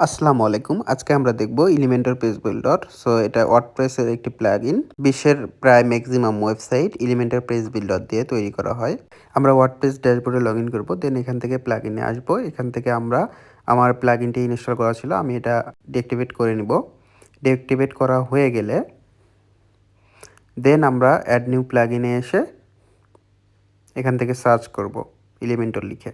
আসসালামু আলাইকুম। আজকে আমরা দেখব এলিমেন্টর পেজ বিল্ডার। সো এটা ওয়ার্ডপ্রেসের একটি প্লাগইন। বিশ্বের প্রায় maximum website Elementor page builder দিয়ে তৈরি করা হয়। আমরা ওয়ার্ডপ্রেস ড্যাশবোর্ডে লগইন করব। দেন এখান থেকে প্লাগইনে আসব। এখান থেকে আমার প্লাগইনটি ইনস্টল করা ছিল। আমি এটা ডিঅ্যাক্টিভেট করে নিব। ডিঅ্যাক্টিভেট করা হয়ে গেলে দেন আমরা অ্যাড নিউ প্লাগইনে এসে এখান থেকে সার্চ করব এলিমেন্টর লিখে।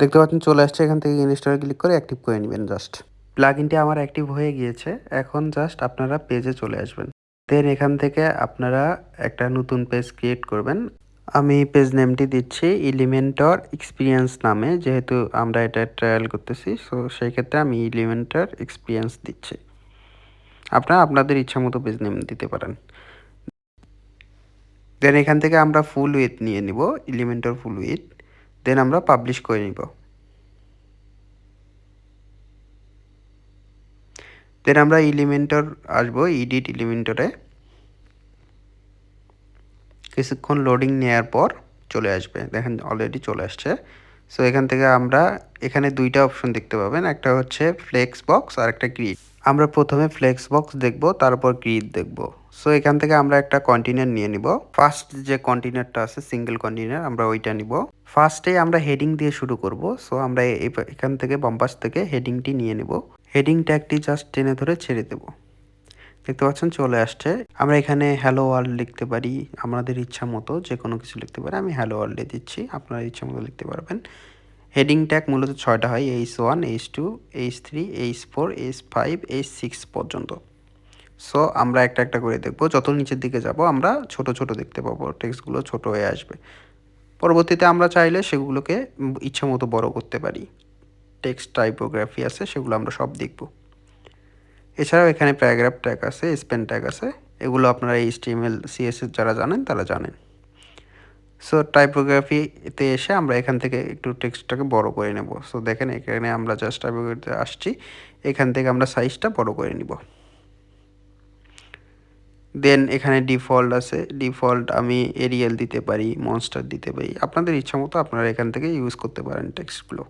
দেখতে পাচ্ছেন চলে আসছে। এখান থেকে ইনস্টলে ক্লিক করে অ্যাক্টিভ করে নেবেন জাস্ট। প্লাগইনটি আমার অ্যাক্টিভ হয়ে গিয়েছে। এখন জাস্ট আপনারা পেজে চলে আসবেন। দেন এখান থেকে আপনারা একটা নতুন পেজ ক্রিয়েট করবেন। আমি পেজ নেমটি দিচ্ছি এলিমেন্টর এক্সপিরিয়েন্স নামে, যেহেতু আমরা এটা ট্রায়াল করতেছি। সো সেই ক্ষেত্রে আমি এলিমেন্টর এক্সপিরিয়েন্স দিচ্ছি। আপনারা আপনাদের ইচ্ছা মতো পেজ নেম দিতে পারেন। দেন এখান থেকে আমরা ফুল উইথ নিয়ে নিব, এলিমেন্টর ফুল উইথ। দেন আমরা পাবলিশ করে নিব। দেন আমরা এলিমেন্টর আসবো, এডিট এলিমেন্টরে। কিছুক্ষণ লোডিং নেওয়ার পর চলে আসবে। দেখেন অলরেডি চলে আসছে। সো এখান থেকে আমরা এখানে দুইটা অপশন দেখতে পাবেন, একটা হচ্ছে ফ্লেক্স বক্স আর একটা গ্রিড। আমরা প্রথমে ফ্লেক্স বক্স দেখব, তারপর গ্রিড দেখব। সো এখান থেকে আমরা একটা কন্টেইনার নিয়ে নিব। ফার্স্ট যে কন্টেইনারটা আছে সিঙ্গেল কন্টেইনার, আমরা ওইটা নিব। ফার্স্টে আমরা হেডিং দিয়ে শুরু করব। সো আমরা এখান থেকে বাম পাশ থেকে হেডিংটি নিয়ে নিব। হেডিং ট্যাগটি জাস্ট টেনে ধরে ছেড়ে দেব। দেখতে পাচ্ছেন চলে আসছে। আমরা এখানে হ্যালো ওয়ার্ল্ড লিখতে পারি, আমাদের ইচ্ছা মতো যে কোনো কিছু লিখতে পারি। আমি হ্যালো ওয়ার্ল্ডে দিচ্ছি, আপনারা ইচ্ছা মতো লিখতে পারবেন। হেডিং ট্যাগ মূলত 6টা হয়, H1, H2, H3, H4, H5, H6 পর্যন্ত। সো আমরা একটা একটা করে দেখব। যত নিচের দিকে যাব আমরা ছোট ছোট দেখতে পাবো, টেক্সটগুলো ছোট হয়ে আসবে। পরবর্তীতে আমরা চাইলে সেগুলোকে ইচ্ছা মতো বড় করতে পারি। টেক্সট টাইপোগ্রাফি আছে, সেগুলো আমরা সব দেখব। এছাড়াও এখানে প্যারাগ্রাফ ট্যাগ আছে, স্পেন ট্যাগ আছে। এগুলো আপনারা HTML CSS যারা জানেন তারা জানেন। সো টাইপোগ্রাফিতে এসে আমরা এখান থেকে একটু টেক্সটটাকে বড় করে নেব। সো দেখেন এখানে আমরা জাস্ট টাইপোগ্রাফিতে আসছি, এখান থেকে আমরা সাইজটা বড় করে নিব। দেন এখানে ডিফল্ট আছে, ডিফল্ট আমি এরিয়াল দিতে পারি, মনস্টার দিতে পারি। আপনাদের ইচ্ছা মতো আপনারা এখান থেকে ইউজ করতে পারেন টেক্সটগুলো।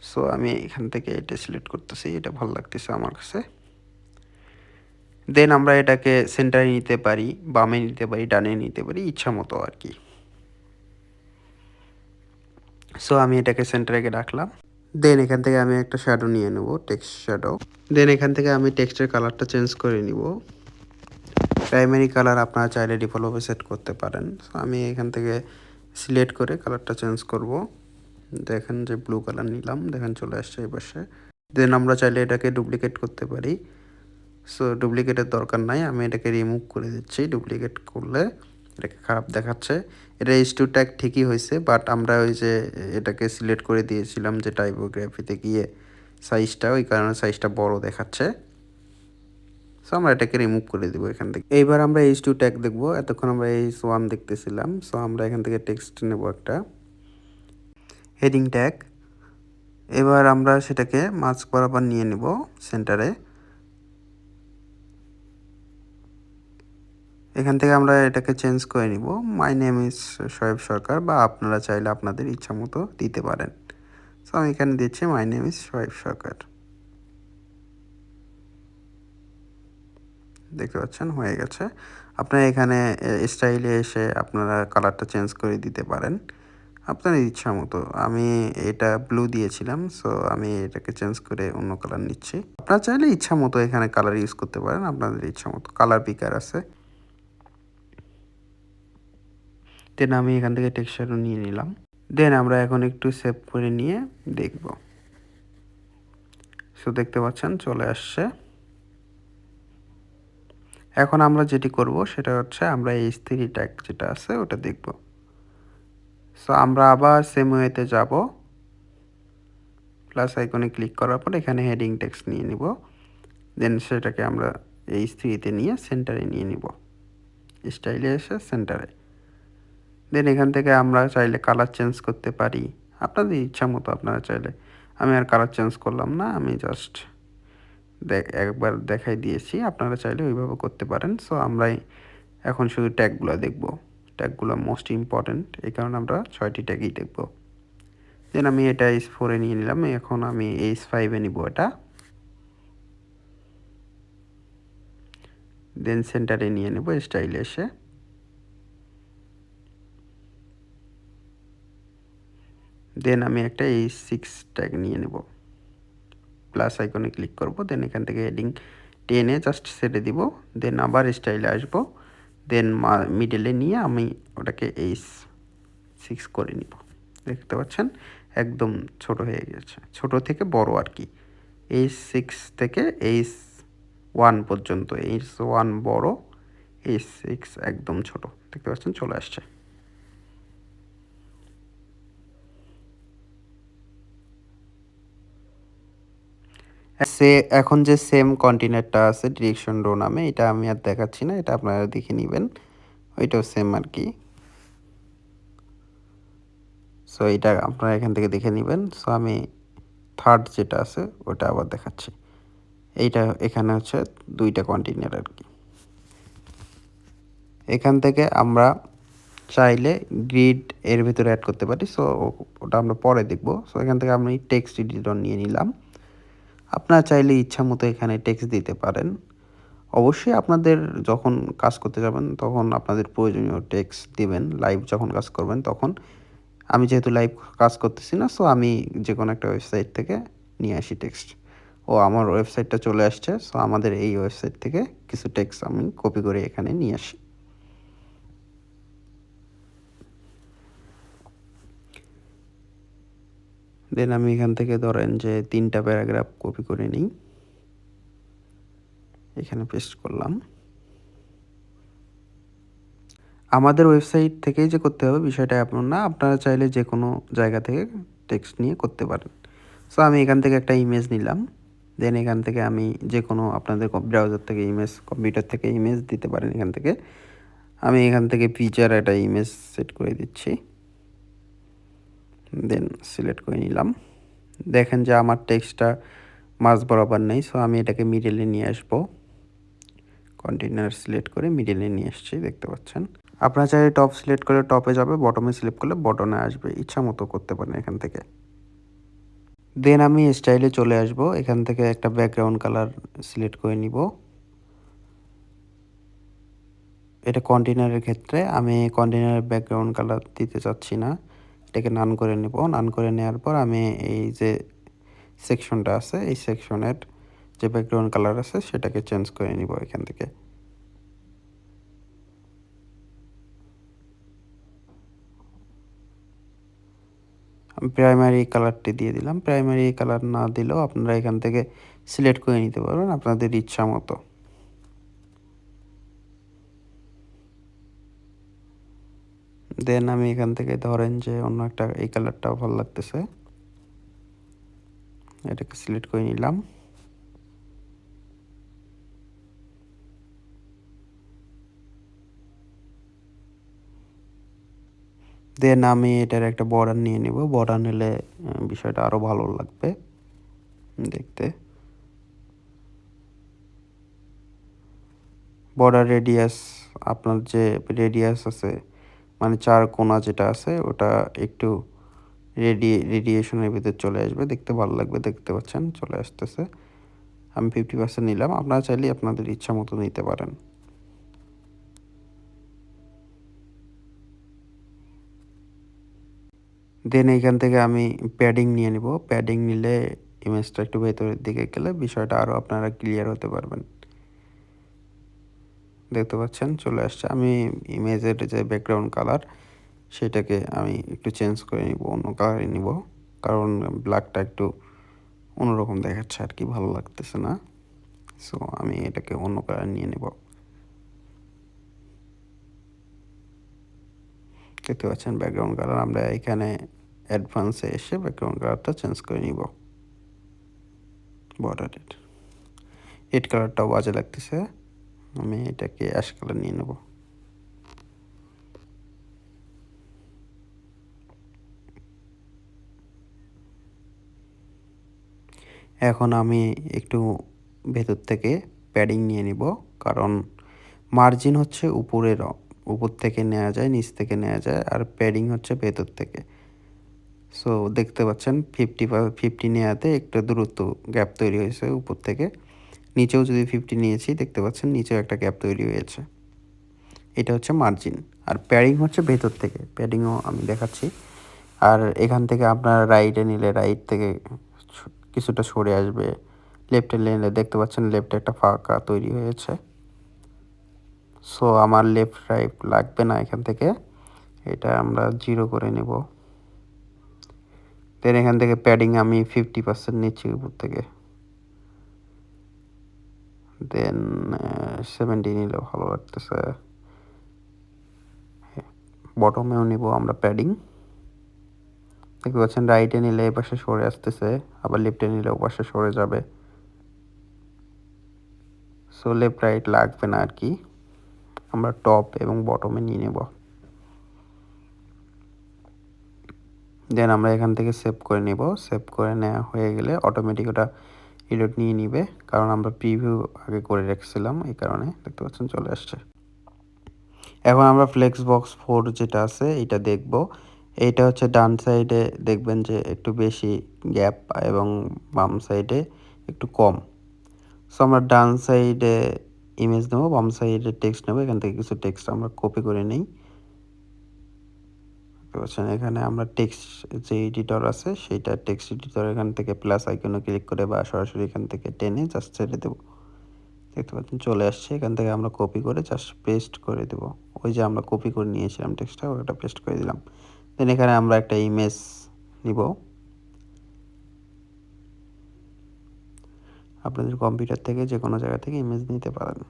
সো আমি এখান থেকে এটা সিলেক্ট করতেছি, এটা ভালো লাগতেছে আমার কাছে। দেন আমরা এটাকে সেন্টারে নিতে পারি, বামে নিতে পারি, ডানে নিতে পারি, ইচ্ছা মতো আর কি। সো আমি এটাকে সেন্টারে রাখলাম। দেন এখান থেকে আমি একটা শ্যাডো নিয়ে নেব, টেক্সট শ্যাডো। দেন এখান থেকে আমি টেক্সটের কালারটা চেঞ্জ করে নিব। প্রাইমারি কালার আপনারা চাইলে ডিফল্টভাবে সেট করতে পারেন। সো আমি এখান থেকে সিলেক্ট করে কালারটা চেঞ্জ করব। দেখেন যে ব্লু কালার নিলাম, দেখেন চলে আসছে এই পাশে। দেন আমরা চাইলে এটাকে ডুপ্লিকেট করতে পারি। সো ডুপ্লিকেটের দরকার নাই, আমি এটাকে রিমুভ করে দিচ্ছি। ডুপ্লিকেট করলে এটাকে খারাপ দেখাচ্ছে। এটা H2 ট্যাগ ঠিকই হয়েছে, বাট আমরা ওই যে এটাকে সিলেক্ট করে দিয়েছিলাম যে টাইপোগ্রাফিতে গিয়ে সাইজটা, ওই কারণে সাইজটা বড় দেখাচ্ছে। সো আমরা এটাকে রিমুভ করে দেবো এখান থেকে। এইবার আমরা H2 ট্যাগ দেখবো। এতক্ষণ আমরা H1 দেখতেছিলাম। সো আমরা এখান থেকে টেক্সট নেব একটা হেডিং ট্যাগ। এবার আমরা সেটাকে মাঝ বরাবর নিয়ে নিব সেন্টারে। এখান থেকে আমরা এটাকে চেঞ্জ করে নিব, মাই নেম ইজ শোয়েব সরকার, বা আপনারা চাইলে আপনাদের ইচ্ছা মতো দিতে পারেন। সো আমি এখানে দিচ্ছি মাই নেম ইজ শোয়েব সরকার। দেখতে পাচ্ছেন হয়ে গেছে। আপনারা এখানে স্টাইলে এসে আপনারা কালারটা চেঞ্জ করে দিতে পারেন আপনার ইচ্ছা মতো। আমি এটা ব্লু দিয়েছিলাম, সো আমি এটাকে চেঞ্জ করে অন্য কালার নিচ্ছি। আপনারা চাইলে ইচ্ছা মতো এখানে কালার ইউজ করতে পারেন, আপনাদের ইচ্ছা মতো। কালার পিকার আছে। দেন আমি এখান থেকে টেক্সচারও নিয়ে নিলাম। দেন আমরা এখন একটু সেভ করে নিয়ে দেখব। সো দেখতে পাচ্ছেন চলে আসছে। এখন আমরা যেটি করব সেটা হচ্ছে আমরা H3 ট্যাগ যেটা আছে ওটা দেখব। সো আমরা আবার সেম ওয়েতে যাব। প্লাস আইকনে ক্লিক করার পর এখানে হেডিং টেক্সট নিয়ে নিব। দেন সেটাকে আমরা H3-তে নিয়ে সেন্টারে নিয়ে নিব, স্টাইলে এসে সেন্টারে। দেন এখান থেকে আমরা চাইলে কালার চেঞ্জ করতে পারি, আপনাদের ইচ্ছা মতো আপনারা চাইলে। আমি আর কালার চেঞ্জ করলাম না, আমি জাস্ট একবার দেখাই দিয়েছি। আপনারা চাইলে ওইভাবে করতে পারেন। সো আমরাই এখন শুধু ট্যাগগুলো দেখব। ট্যাগগুলো মোস্ট ইম্পর্ট্যান্ট, এই কারণে আমরা 6টি ট্যাগই দেখব। দেন আমি এটা H4 এ নিয়ে নিলাম, এখন আমি H5 এ নিব এটা। দেন সেন্টারে নিয়ে নেব স্টাইলে এসে। দেন আমি একটা H6 ট্যাগ নিয়ে নেব, প্লাস আইকনে ক্লিক করব। দেন এখান থেকে হেডিং টেনে জাস্ট ছেড়ে দিব। দেন আবার স্টাইলে আসব। দেন মিডলে নিয়ে আমি ওটাকে H6 করে নিব। দেখতে পাচ্ছেন একদম ছোট হয়ে গেছে, ছোট থেকে বড় আর কি। H6 থেকে H1 পর্যন্ত, H1 বড়, H6 একদম ছোট। দেখতে পাচ্ছেন চলে আসছে। এখন যে সেম কন্টেনারটা আছে ডিরেকশন রো নামে, এটা আমি আর দেখাচ্ছি না, এটা আপনারা দেখে নেবেন, ওইটাও সেম আর কি। সো এটা আপনারা এখান থেকে দেখে নেবেন। সো আমি থার্ড যেটা আছে ওটা আবার দেখাচ্ছি। এইটা এখানে হচ্ছে 2টা কন্টেনার আর কি। এখান থেকে আমরা চাইলে গ্রিড এর ভিতরে অ্যাড করতে পারি, সো ওটা আমরা পরে দেখব। সো এখান থেকে আমি টেক্সট এডিটর নিয়ে নিলাম। আপনারা চাইলে ইচ্ছা মতো এখানে টেক্সট দিতে পারেন। অবশ্যই আপনাদের যখন কাজ করতে যাবেন তখন আপনাদের প্রয়োজনীয় টেক্সট দিবেন, লাইভ যখন কাজ করবেন তখন। আমি যেহেতু লাইভ কাজ করতেছি না, সো আমি যে কোনো একটা ওয়েবসাইট থেকে নিয়ে আসি টেক্সট। আমার ওয়েবসাইটটা চলে আসছে, সো আমাদের এই ওয়েবসাইট থেকে কিছু টেক্সট আমি কপি করে এখানে নিয়ে আসি। দেন আমি এখান থেকে ধরেন যে 3টা প্যারাগ্রাফ কপি করে নিই, এখানে পেস্ট করলাম। আমাদের ওয়েবসাইট থেকেই যে করতে হবে বিষয়টা এমন না, আপনারা চাইলে যে কোনো জায়গা থেকে টেক্সট নিয়ে করতে পারেন। সো আমি এখান থেকে একটা ইমেজ নিলাম। দেন এখান থেকে আমি যে কোনো আপনাদের ব্রাউজার থেকে ইমেজ, কম্পিউটার থেকে ইমেজ দিতে পারেন এখান থেকে। আমি এখান থেকে পিকচার একটা ইমেজ সেট করে দিচ্ছি। দেন সিলেক্ট করে নিলাম। দেখেন যে আমার টেক্সটটা মাঝ বরাবর নেই, সো আমি এটাকে মিডলে নিয়ে আসবো। কন্টেনার সিলেক্ট করে মিডলে নিয়ে আসছি, দেখতে পাচ্ছেন। আপনারা চাইলে টপ সিলেক্ট করে টপে যাবে, বটমে সিলেক্ট করলে বটমে আসবে, ইচ্ছা মতো করতে পারেন এখান থেকে। দেন আমি স্টাইলে চলে আসব, এখান থেকে একটা ব্যাকগ্রাউন্ড কালার সিলেক্ট করে নিব। এটা কন্টেনারের ক্ষেত্রে আমি কন্টেনারের ব্যাকগ্রাউন্ড কালার দিতে চাচ্ছি না, এটাকে নান করে নেব। নান করে নেওয়ার পর আমি এই যে সেকশনটা আছে এই সেকশনের যে ব্যাকগ্রাউন্ড কালার আছে সেটাকে চেঞ্জ করে নিব এখান থেকে। আমি প্রাইমারি কালারটি দিয়ে দিলাম। প্রাইমারি কালার না দিলেও আপনারা এখান থেকে সিলেক্ট করে নিতে পারবেন আপনাদের ইচ্ছা মতো। দেন আমি এখান থেকে ধরেন যে অন্য একটা এই কালারটাও ভালো লাগতেছে, এটাকে সিলেক্ট করে নিলাম। দেন আমি এটার একটা বর্ডার নিয়ে নিব, বর্ডার নিলে বিষয়টা আরও ভালো লাগবে দেখতে। বর্ডার রেডিয়াস, আপনার যে রেডিয়াস আছে মানে 4 কোণা যেটা আছে ওটা একটু রেডিয়েশনের ভিতর চলে আসবে, দেখতে ভালো লাগবে। দেখতে পাচ্ছেন চলে আসতেছে। আমি 50% নিলাম, আপনারা চাইলে আপনাদের ইচ্ছা মতো নিতে পারেন। দেন এইখান থেকে আমি প্যাডিং নিয়ে নিব। প্যাডিং নিলে ইমেজটা একটু ভেতরের দিকে গেলে বিষয়টা আরও আপনারা ক্লিয়ার হতে পারবেন। দেখতে পাচ্ছেন চলে আসছে। আমি ইমেজের যে ব্যাকগ্রাউন্ড কালার সেটাকে আমি একটু চেঞ্জ করে নিব, অন্য কালারে নিব, কারণ ব্ল্যাকটা একটু অন্যরকম দেখাচ্ছে আর কি, ভালো লাগতেছে না। সো আমি এটাকে অন্য কালার নিয়ে নেব। দেখতে পাচ্ছেন ব্যাকগ্রাউন্ড কালার, আমরা এখানে অ্যাডভান্সে এসে ব্যাকগ্রাউন্ড কালারটা চেঞ্জ করে নিব। বর্ডারের রেড কালারটাও বাজে লাগতেছে, আমি এটাকে অ্যাশ কালার নিয়ে নেব। এখন আমি একটু ভেতর থেকে প্যাডিং নিয়ে নিব, কারণ মার্জিন হচ্ছে উপরের উপর থেকে নেওয়া যায়, নিচ থেকে নেওয়া যায়, আর প্যাডিং হচ্ছে ভেতর থেকে। সো দেখতে পাচ্ছেন 50 নেওয়াতে একটু দূরত্ব গ্যাপ তৈরি হয়েছে উপর থেকে। নিচেও যদি 50 নিয়েছি দেখতে পাচ্ছেন নিচেও একটা গ্যাপ তৈরি হয়েছে। এটা হচ্ছে মার্জিন। আর প্যাডিং হচ্ছে ভেতর থেকে, প্যাডিংও আমি দেখাচ্ছি। আর এখান থেকে আপনার রাইটে নিলে রাইট থেকে কিছুটা সরে আসবে, লেফটে নিলে দেখতে পাচ্ছেন লেফটে একটা ফাঁকা তৈরি হয়েছে। সো আমার লেফট রাইট লাগবে না এখান থেকে, এটা আমরা 0 করে নেব। দেন এখান থেকে প্যাডিং আমি 50% নিচ্ছি উপর থেকে, দেন 70 নিলে ভালো লাগতেছে। বটমেও নিব আমরা প্যাডিং, দেখতে পাচ্ছেন রাইটে নিলে এই পাশে সরে আসতেছে, আবার লেফটে নিলে ও পাশে সরে যাবে। সো লেফট রাইট লাগবে না আর কি, আমরা টপ এবং বটমে নিয়ে নেব। দেন আমরা এখান থেকে সেভ করে নেব। সেভ করে নেওয়া হয়ে গেলে অটোমেটিক ওটা এডিট নিয়ে নিবে, কারণ আমরা প্রিভিউ আগে করে রেখেছিলাম, এই কারণে দেখতে পাচ্ছেন চলে আসছে। এখন আমরা ফ্লেক্স বক্স 4 যেটা আছে এটা দেখব। এইটা হচ্ছে ডান সাইডে দেখবেন যে একটু বেশি গ্যাপ এবং বাম সাইডে একটু কম। সো আমরা ডান সাইডে ইমেজ নেব, বাম সাইডে টেক্সট নেব। এখান থেকে কিছু টেক্সট আমরা কপি করে নিই। দেখতে পাচ্ছেন এখানে আমরা টেক্সট যে এডিটর আছে সেইটা টেক্সট এডিটর, এখান থেকে প্লাস আইকনে ক্লিক করে বা সরাসরি এখান থেকে টেনে জাস্ট ছেড়ে দেবো। দেখতে পাচ্ছেন চলে আসছে। এখান থেকে আমরা কপি করে জাস্ট পেস্ট করে দেব। ওই যে আমরা কপি করে নিয়েছিলাম টেক্সটটা, ওটা পেস্ট করে দিলাম। দেন এখানে আমরা একটা ইমেজ নিব। আপনাদের কম্পিউটার থেকে যে কোনো জায়গা থেকে ইমেজ নিতে পারেন।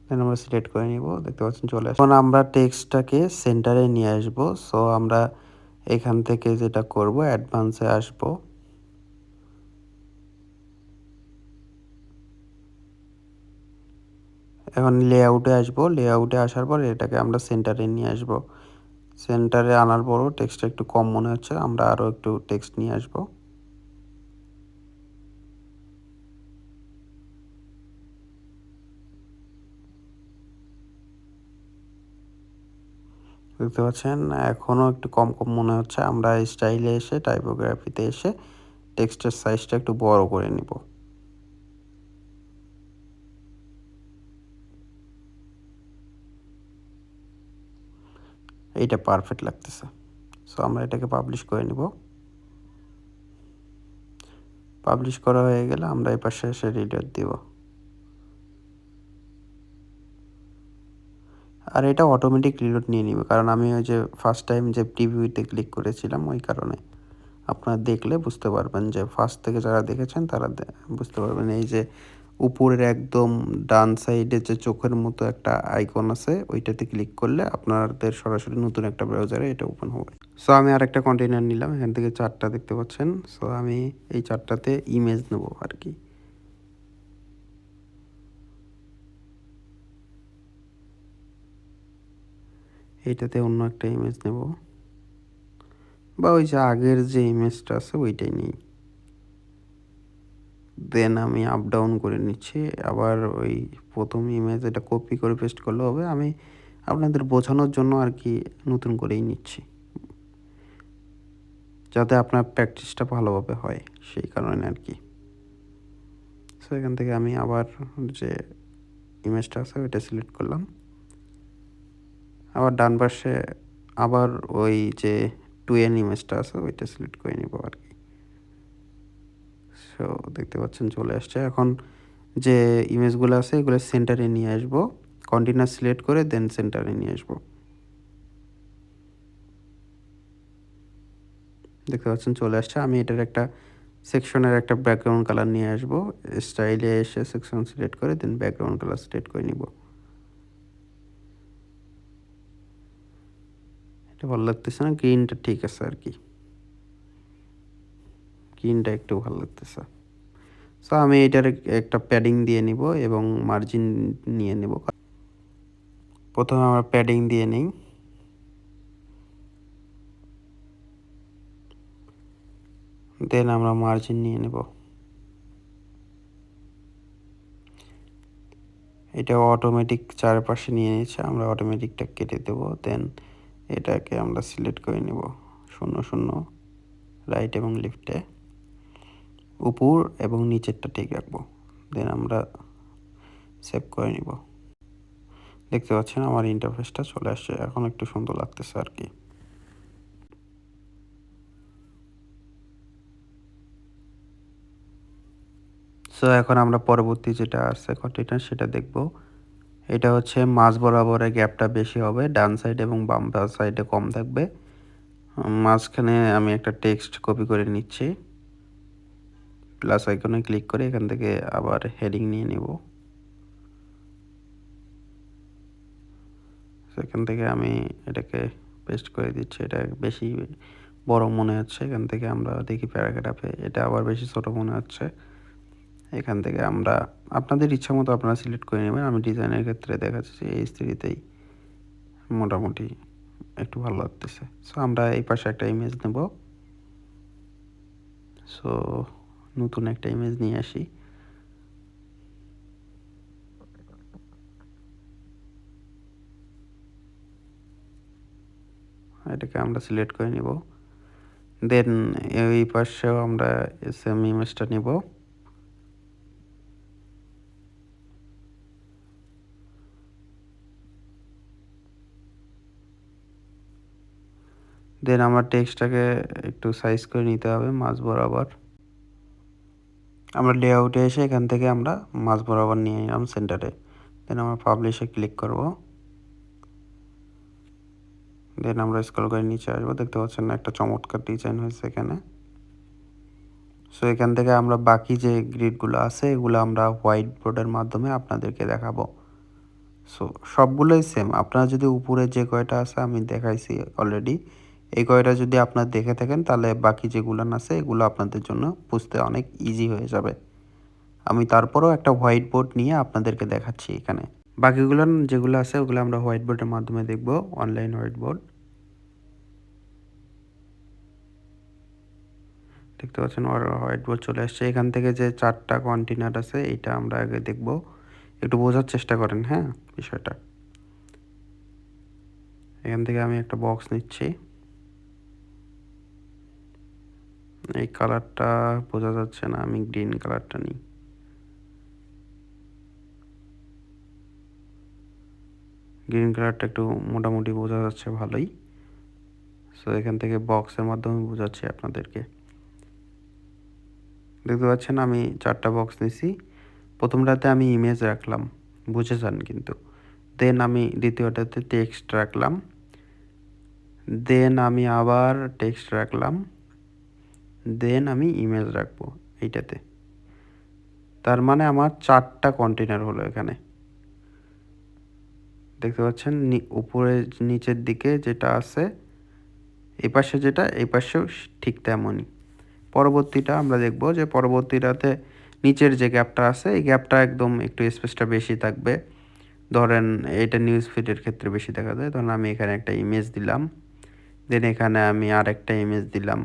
দেন আমরা সিলেক্ট করে নিব, দেখতে পাচ্ছেন চলে আসছে। এখন আমরা টেক্সটটাকে সেন্টারে নিয়ে আসব। সো আমরা এখান থেকে যেটা করব, অ্যাডভান্সে আসব। এখন লেআউটে আসব। লেআউটে আসার পর এটাকে আমরা সেন্টারে নিয়ে আসব। সেন্টারে আনার পরও টেক্সটটা একটু কম মনে হচ্ছে, আমরা আরও একটু টেক্সট নিয়ে আসব। দেখতে পাচ্ছেন এখনও একটু কম কম মনে হচ্ছে, আমরা স্টাইলে এসে টাইপোগ্রাফিতে এসে টেক্সটের সাইজটা একটু বড় করে নিব। এইটা পারফেক্ট লাগতেছে। সো আমরা এটাকে পাবলিশ করে নিব। পাবলিশ করা হয়ে গেলে আমরা এই পাশে এসে রিডার দিব। আর এটা অটোমেটিক রিলোড নিয়ে নিবে, কারণ আমি ওই যে ফার্স্ট টাইম যে প্রিভিউতে ক্লিক করেছিলাম ওই কারণে। আপনারা দেখলে বুঝতে পারবেন, যে ফার্স্ট থেকে যারা দেখেছেন তারা বুঝতে পারবেন। এই যে উপরের একদম ডান সাইডে যে চোখের মতো একটা আইকন আছে, ওইটাতে ক্লিক করলে আপনাদের সরাসরি নতুন একটা ব্রাউজারে এটা ওপেন হবে। সো আমি আরেকটা কন্টেইনার নিলাম, এখান থেকে 4টা দেখতে পাচ্ছেন। সো আমি এই 4টাতে ইমেজ নেব আর কি। এইটাতে অন্য একটা ইমেজ নেব, বা ওই যে আগের যে ইমেজটা আছে ওইটাই নিই। দেন আমি আপ ডাউন করে নিচ্ছি। আবার ওই প্রথম ইমেজ এটা কপি করে পেস্ট করলে হবে। আমি আপনাদের বোঝানোর জন্য আর কি নতুন করেই নিচ্ছি, যাতে আপনার প্র্যাকটিসটা ভালোভাবে হয়, সেই কারণে আর কি। সো এখান থেকে আমি আবার যে ইমেজটা আছে ওইটা সিলেক্ট করলাম। আবার ডান পাশে আবার ওই যে 2n ইমেজটা আছে ওইটা সিলেক্ট করে নিব আর কি। সো দেখতে পাচ্ছেন চলে আসছে। এখন যে ইমেজগুলো আছে এগুলো সেন্টারে নিয়ে আসবো, কন্টিনিউয়াস সিলেক্ট করে দেন সেন্টারে নিয়ে আসবো। দেখতে পাচ্ছেন চলে আসছে। আমি এটার একটা সেকশনের একটা ব্যাকগ্রাউন্ড কালার নিয়ে আসবো। স্টাইলে এসে সেকশন সিলেক্ট করে দেন ব্যাকগ্রাউন্ড কালার সিলেক্ট করে নিব। এটা ভালো লাগতেছে না, গ্রিনটা ঠিক আছে আর কি, গ্রিনটা একটু ভালো লাগতেছে। সো আমি এটার একটা প্যাডিং দিয়ে নিব এবং মার্জিন নিয়ে নেব। প্রথমে আমরা প্যাডিং দিয়ে নিই, দেন আমরা মার্জিন নিয়ে নেব। এটা অটোমেটিক চারপাশে নিয়ে নিচ্ছে, আমরা অটোমেটিকটা কেটে দেবো। দেন এটাকে আমরা সিলেক্ট করে নিব 0 0 রাইট এবং লেফটে, উপর এবং নিচেরটা ঠিক রাখবো। দেন আমরা সেভ করে নিব। দেখতে পাচ্ছেন আমার ইন্টারফেসটা চলে আসছে, এখন একটু সুন্দর লাগতেছে আর কি। সো এখন আমরা পরবর্তী যেটা আছে কন্টেন্ট সেটা দেখব। এটা হচ্ছে মাঝ বরাবরের গ্যাপটা বেশি হবে, ডান সাইড এবং বাম সাইডে কম থাকবে। মাঝখানে আমি একটা টেক্সট কপি করে নিচ্ছি, প্লাস আইকনে ক্লিক করে এখান থেকে আবার হেডিং নিয়ে নিব। সেখান থেকে আমি এটাকে পেস্ট করে দিচ্ছি, এটা বেশি বড় মনে হচ্ছে। এখান থেকে আমরা দেখি প্যারাগ্রাফে এটা আবার বেশি ছোট মনে হচ্ছে। এখান থেকে আমরা আপনাদের ইচ্ছা মতো আপনারা সিলেক্ট করে নেবেন। আমি ডিজাইনের ক্ষেত্রে দেখাচ্ছি এই স্ত্রীতেই মোটামুটি একটু ভালো লাগতেছে। সো আমরা এই পাশে একটা ইমেজ নেব। সো নতুন একটা ইমেজ নিয়ে আসি। এটাকে আমরা সিলেক্ট করে নিব। দেন এই পাশেও আমরা সেম ইমেজটা নিব। দেন আমার টেক্সটটাকে একটু সাইজ করে নিতে হবে মাঝ বরাবর। আমরা লেআউটে এসে এখান থেকে আমরা মাঝ বরাবর নিয়ে নিলাম সেন্টারে। দেন আমরা পাবলিশে ক্লিক করব। দেন আমরা স্ক্রল করে নিচে আসবো, দেখতে পাচ্ছেন না একটা চমৎকার ডিজাইন হয়েছে এখানে। সো এখান থেকে আমরা বাকি যে গ্রিডগুলো আছে এগুলো আমরা হোয়াইট বোর্ডের মাধ্যমে আপনাদেরকে দেখাবো। সো সবগুলোই সেম, আপনারা যদি উপরে যে কয়টা আছে আমি দেখাইছি অলরেডি, এই কয়টা যদি আপনারা দেখে থাকেন তাহলে বাকি যেগুলো আছে এগুলো আপনাদের জন্য বুঝতে অনেক ইজি হয়ে যাবে। আমি তারপরেও একটা হোয়াইট বোর্ড নিয়ে আপনাদেরকে দেখাচ্ছি এখানে। বাকিগুলো যেগুলো আছে ওগুলো আমরা হোয়াইট বোর্ডের মাধ্যমে দেখব, অনলাইন হোয়াইট বোর্ড। দেখতে পাচ্ছেন হোয়াইট বোর্ড চলে আসছে। এখান থেকে যে 4টা কন্টেনার আছে এটা আমরা আগে দেখব, একটু বোঝার চেষ্টা করেন হ্যাঁ বিষয়টা। এখান থেকে আমি একটা বক্স নিচ্ছি, এই কালারটা বোঝা যাচ্ছে না, আমি গ্রিন কালারটা নিই। গ্রিন কালারটা একটু মোটামুটি বোঝা যাচ্ছে ভালোই। সো এখান থেকে বক্সের মাধ্যমে বোঝাচ্ছি আপনাদেরকে। দেখতে পাচ্ছেন আমি 4টা বক্স নিছি। প্রথমটাতে আমি ইমেজ রাখলাম, বুঝে যান কিন্তু। দেন আমি দ্বিতীয়টাতে টেক্সট রাখলাম। দেন আমি আবার টেক্সট রাখলাম। দেন আমি ইমেজ রাখবো এইটাতে। তার মানে আমার 4টা কন্টেনার হলো এখানে। দেখতে পাচ্ছেন উপরে নিচের দিকে যেটা আছে, এই পাশে যেটা, এই পাশেও ঠিক তেমনই। পরবর্তীটা আমরা দেখব যে পরবর্তীটাতে নিচের যে গ্যাপটা আছে এই গ্যাপটা একদম একটু স্পেসটা বেশি থাকবে। ধরেন এটা নিউজ ফিডের ক্ষেত্রে বেশি দেখা যায়। ধরেন আমি এখানে একটা ইমেজ দিলাম, দেন এখানে আমি আর একটা ইমেজ দিলাম,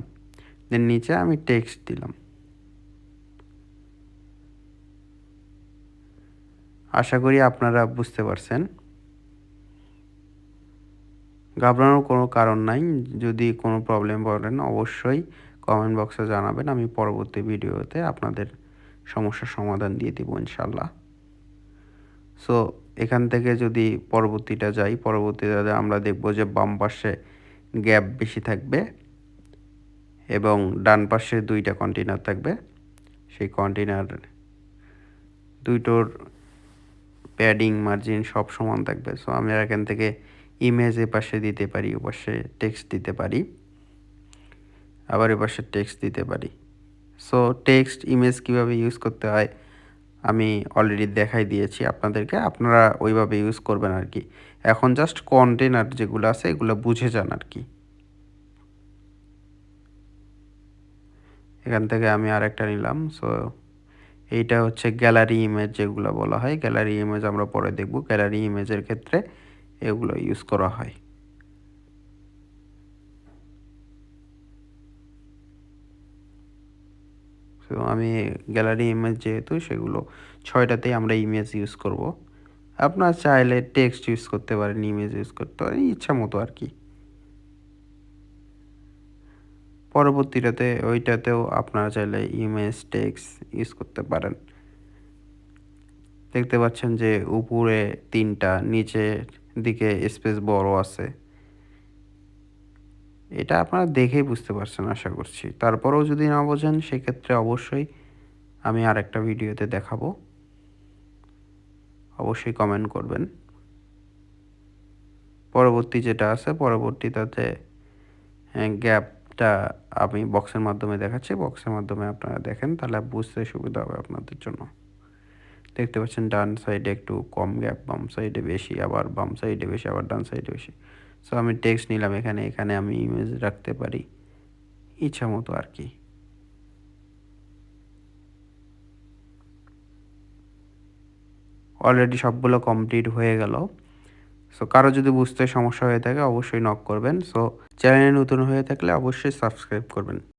দেন নিচে আমি টেক্সট দিলাম। আশা করি আপনারা বুঝতে পারছেন। ঘাবড়ানোর কোনো কারণ নাই। যদি কোনো প্রবলেম পড়েন অবশ্যই কমেন্ট বক্সে জানাবেন, আমি পরবর্তী ভিডিওতে আপনাদের সমস্যার সমাধান দিয়ে দেবো ইনশাল্লাহ। সো এখান থেকে যদি পরবর্তীটা যাই, পরবর্তীটাতে আমরা দেখব যে বাম পাশে গ্যাপ বেশি থাকবে এবং ডান পাশে 2টা কন্টেনার থাকবে। সেই কন্টেনার দুইটোর প্যাডিং মার্জিন সব সমান থাকবে। সো আমি এখান থেকে ইমেজ এ পাশে দিতে পারি, ও পাশে টেক্সট দিতে পারি, আবার এ পাশে টেক্সট দিতে পারি। সো টেক্সট ইমেজ কিভাবে ইউজ করতে হয় আমি অলরেডি দেখাই দিয়েছি আপনাদেরকে, আপনারা ওইভাবে ইউজ করবেন আর কি। এখন জাস্ট কন্টেনার যেগুলো আছে এগুলো বুঝে যান আর কি। এখান থেকে আমি আরেকটা নিলাম। সো এইটা হচ্ছে গ্যালারি ইমেজ যেগুলো বলা হয়, গ্যালারি ইমেজ আমরা পরে দেখব। গ্যালারি ইমেজের ক্ষেত্রে এগুলো ইউজ করা হয়। সো আমি গ্যালারি ইমেজ যেহেতু সেগুলো 6টাতেই আমরা ইমেজ ইউজ করব। আপনার চাইলে টেক্সট ইউজ করতে পারেন, ইমেজ ইউজ করতে পারেন, ইচ্ছা মতো আর কি। পরবর্তীটাতে ওইটাতেও আপনারা চাইলে ইমেজ, টেক্সট ইউজ করতে পারেন। দেখতে পাচ্ছেন যে উপরে ৩টা, নিচের দিকে স্পেস বড় আছে। এটা আপনারা দেখেই বুঝতে পারছেন আশা করছি। তারপরেও যদি না বোঝেন সেক্ষেত্রে অবশ্যই আমি আরেকটা ভিডিওতে দেখাবো। অবশ্যই কমেন্ট করবেন। পরবর্তী যেটা আছে পরবর্তীটাতে গ্যাপটা আমি বক্সের মাধ্যমে দেখাচ্ছি। বক্সের মাধ্যমে আপনারা দেখেন তাহলে বুঝতে সুবিধা হবে আপনাদের জন্য। দেখতে পাচ্ছেন ডান সাইডে একটু কম গ্যাপ, বাম সাইডে বেশি, আবার বাম সাইডে বেশি, আবার ডান সাইডে বেশি। সো আমি টেক্সট নিলাম এখানে, এখানে আমি ইমেজ রাখতে পারি ইচ্ছা মতো আর কি। অলরেডি সবগুলো কমপ্লিট হয়ে গেল। সো কারো যদি বুঝতে সমস্যা হয়ে থাকে অবশ্যই নক করবেন। সো চ্যানেলে নতুন হয়ে থাকলে অবশ্যই সাবস্ক্রাইব করবেন।